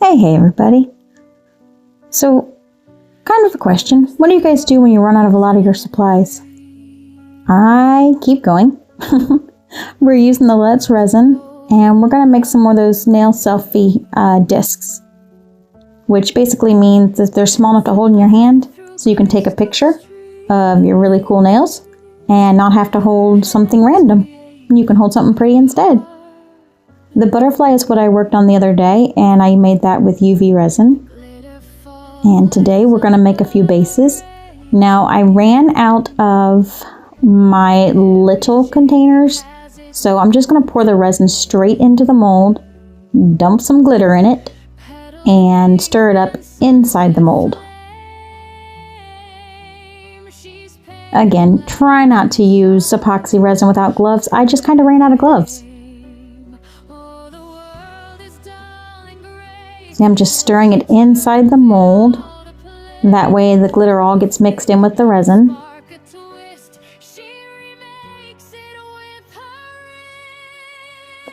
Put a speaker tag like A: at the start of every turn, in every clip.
A: Hey everybody. So, kind of a question. What do you guys do when you run out of a lot of your supplies? I keep going. We're using the Let's resin, and we're going to make some more of those nail selfie discs, which basically means that they're small enough to hold in your hand, so you can take a picture of your really cool nails and not have to hold something random. You can hold something pretty instead. The butterfly is what I worked on the other day, and I made that with UV resin. And today we're going to make a few bases. Now I ran out of my little containers, so I'm just going to pour the resin straight into the mold, dump some glitter in it, and stir it up inside the mold. Again, try not to use epoxy resin without gloves. I just kind of ran out of gloves. See, I'm just stirring it inside the mold. That way the glitter all gets mixed in with the resin.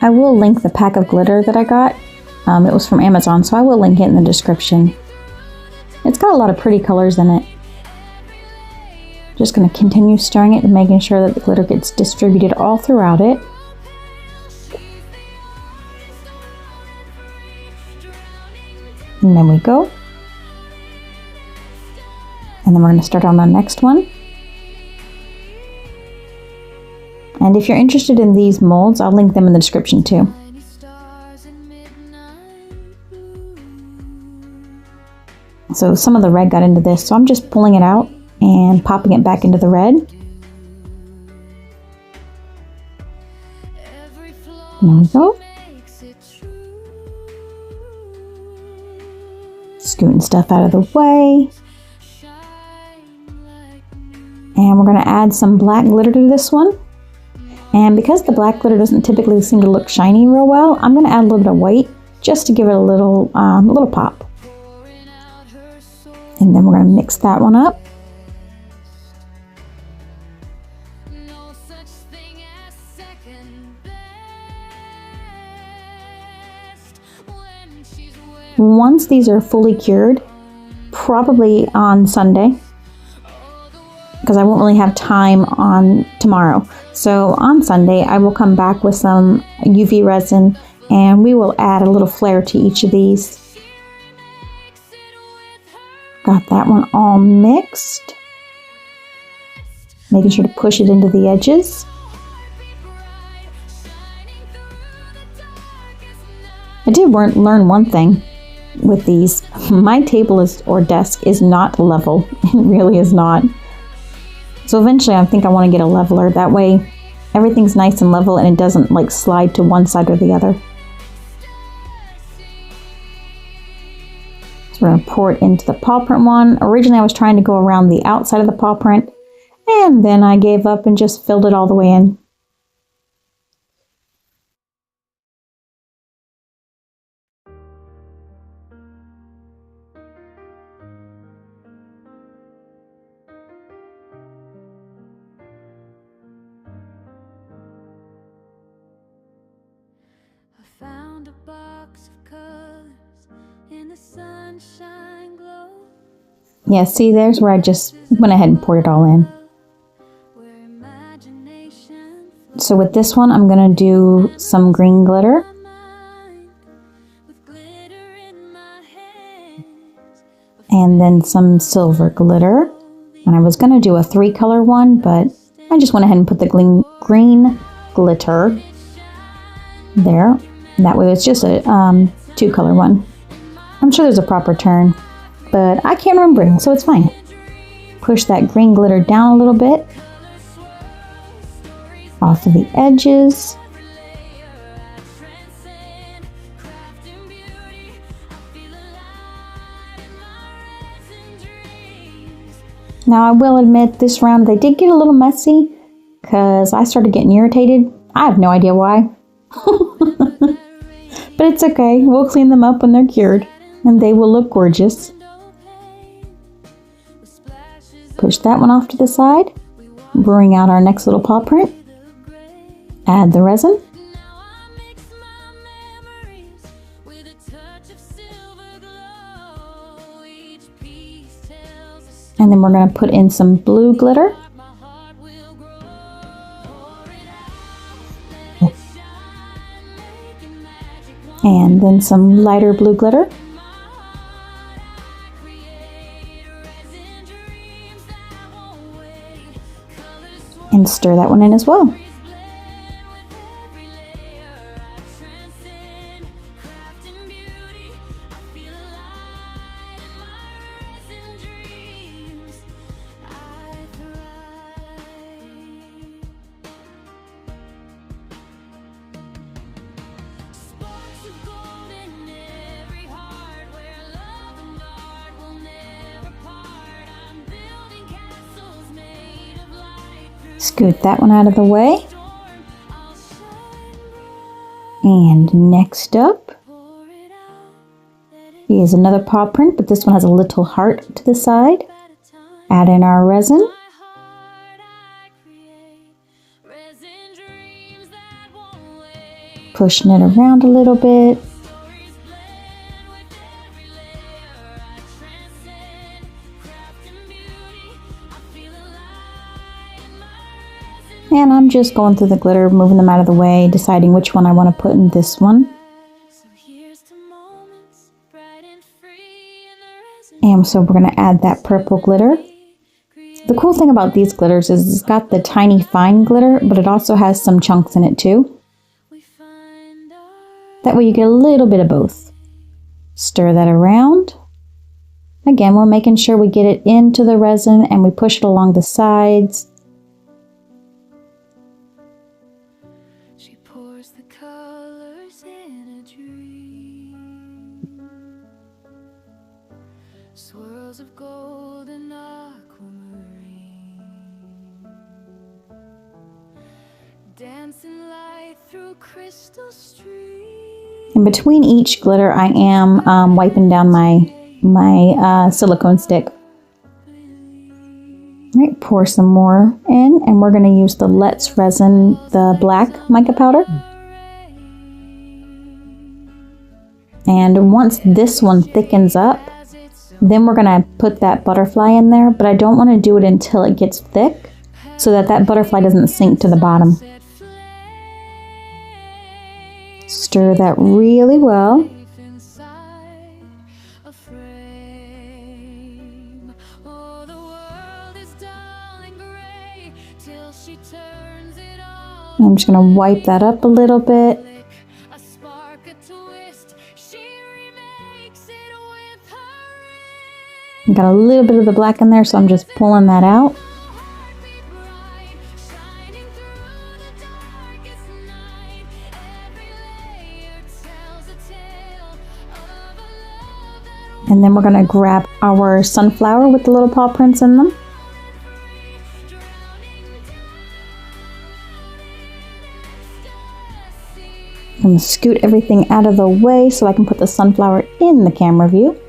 A: I will link the pack of glitter that I got. It was from Amazon, so I will link it in the description. It's got a lot of pretty colors in it. Just going to continue stirring it and making sure that the glitter gets distributed all throughout it. And then we go. And then we're going to start on the next one. And if you're interested in these molds, I'll link them in the description too. So some of the red got into this, so I'm just pulling it out and popping it back into the red. And there we go. Scooting stuff out of the way. And we're going to add some black glitter to this one. And because the black glitter doesn't typically seem to look shiny real well, I'm going to add a little bit of white just to give it a little pop. And then we're going to mix that one up. Once these are fully cured, probably on Sunday, because I won't really have time on tomorrow. So on Sunday, I will come back with some UV resin and we will add a little flare to each of these. Got that one all mixed. Making sure to push it into the edges. I did learn one thing with these. My table or desk is not level. It really is not. So eventually I think I want to get a leveler. That way everything's nice and level and it doesn't like slide to one side or the other. So we're going to pour it into the paw print one. Originally I was trying to go around the outside of the paw print, and then I gave up and just filled it all the way in.
B: Found a box of colors in the sunshine glow.
A: Yeah, see, there's where I just went ahead and poured it all in. So with this one, I'm going to do some green glitter. And then some silver glitter. And I was going to do a 3-color one, but I just went ahead and put the green glitter there. That way it's just a 2-color one. I'm sure there's a proper term, but I can't remember it, so it's fine. Push that green glitter down a little bit off of the edges. Now I will admit this round they did get a little messy because I started getting irritated. I have no idea why. But it's okay, we'll clean them up when they're cured and they will look gorgeous. Push that one off to the side, bring out our next little paw print, add the resin, And then we're going to put in some blue glitter. And then some lighter blue glitter. And stir that one in as well. Scoot that one out of the way. And next up is another paw print, but this one has a little heart to the side. Add in our resin. Pushing it around a little bit. And I'm just going through the glitter, moving them out of the way, deciding which one I want to put in this one. And so we're going to add that purple glitter. The cool thing about these glitters is it's got the tiny fine glitter, but it also has some chunks in it too. That way you get a little bit of both. Stir that around. Again, we're making sure we get it into the resin and we push it along the sides.
B: Swirls of gold and aquamarine, dancing light through crystal streams.
A: In between each glitter, I am wiping down my silicone stick. All right, pour some more in, and we're going to use the Let's Resin, the black mica powder. And once this one thickens up, then we're going to put that butterfly in there, but I don't want to do it until it gets thick so that that butterfly doesn't sink to the bottom. Stir that really well. I'm just going to wipe that up a little bit. Got a little bit of the black in there, so I'm just pulling that out. And then we're going to grab our sunflower with the little paw prints in them. I'm going to scoot everything out of the way so I can put the sunflower in the camera view.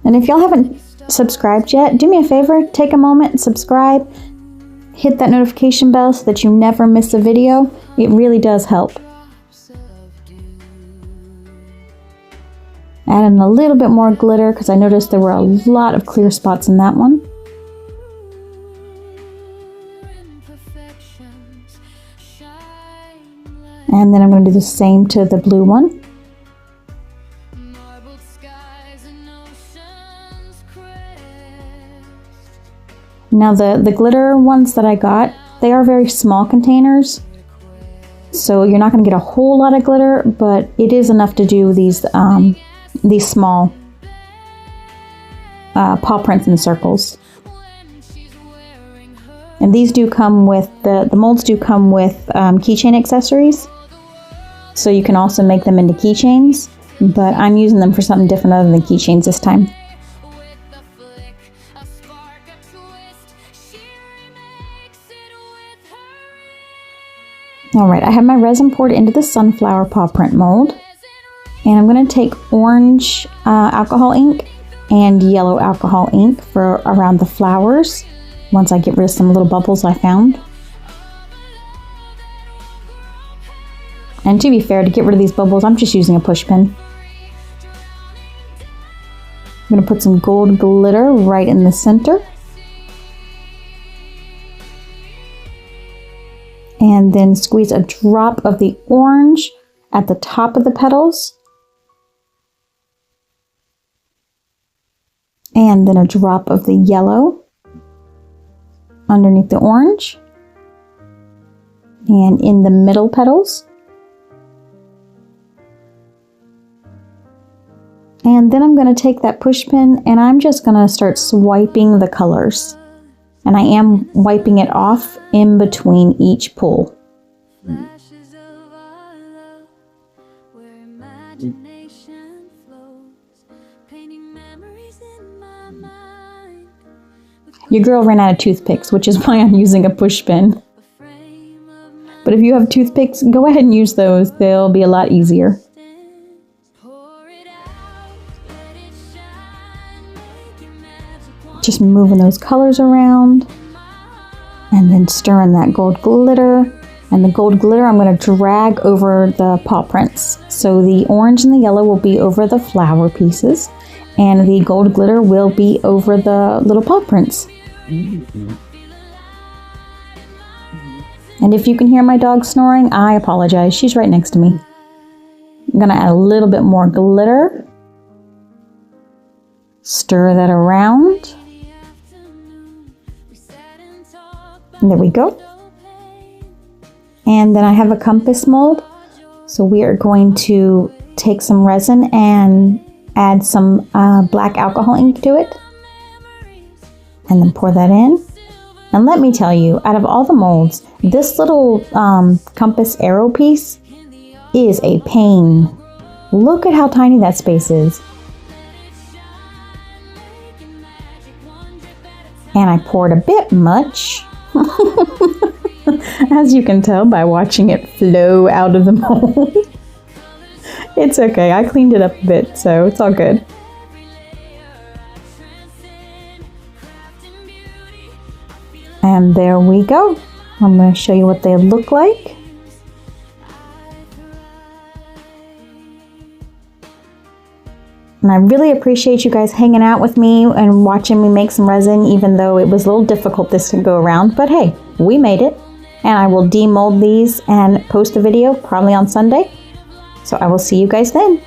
A: And if y'all haven't subscribed yet, do me a favor, take a moment, subscribe, hit that notification bell so that you never miss a video. It really does help. Add in a little bit more glitter because I noticed there were a lot of clear spots in that one. And then I'm going to do the same to the blue one. Now the glitter ones that I got, they are very small containers, so you're not going to get a whole lot of glitter, but it is enough to do these small paw prints and circles. And these do come with, the molds do come with keychain accessories, so you can also make them into keychains, but I'm using them for something different other than keychains this time. Alright, I have my resin poured into the sunflower paw print mold, and I'm going to take orange alcohol ink and yellow alcohol ink for around the flowers once I get rid of some little bubbles I found. And to be fair, to get rid of these bubbles, I'm just using a push pin. I'm going to put some gold glitter right in the center. And then squeeze a drop of the orange at the top of the petals. And then a drop of the yellow underneath the orange. And in the middle petals. And then I'm going to take that push pin and I'm just going to start swiping the colors. And I am wiping it off in between each pull.
B: Flashes of our love, where imagination flows, painting memories in my mind.
A: Your girl ran out of toothpicks, which is why I'm using a push pin.
B: A frame of
A: But if you have toothpicks, go ahead and use those. They'll be a lot easier.
B: pour it out, let it shine, make your magic
A: Just moving those colors around. And then stirring that gold glitter. And the gold glitter I'm going to drag over the paw prints. So the orange and the yellow will be over the flower pieces. And the gold glitter will be over the little paw prints. And if you can hear my dog snoring, I apologize. She's right next to me. I'm going to add a little bit more glitter. Stir that around. And there we go. And then I have a compass mold. So we are going to take some resin and add some black alcohol ink to it. And then pour that in. And let me tell you, out of all the molds, this little compass arrow piece is a pain. Look at how tiny that space is. And I poured a bit much. As you can tell by watching it flow out of the mold. It's okay, I cleaned it up a bit, so it's all good. And there we go. I'm going to show you what they look like. And I really appreciate you guys hanging out with me and watching me make some resin, even though it was a little difficult this to go around. But hey, we made it. And I will demold these and post a video probably on Sunday. So I will see you guys then.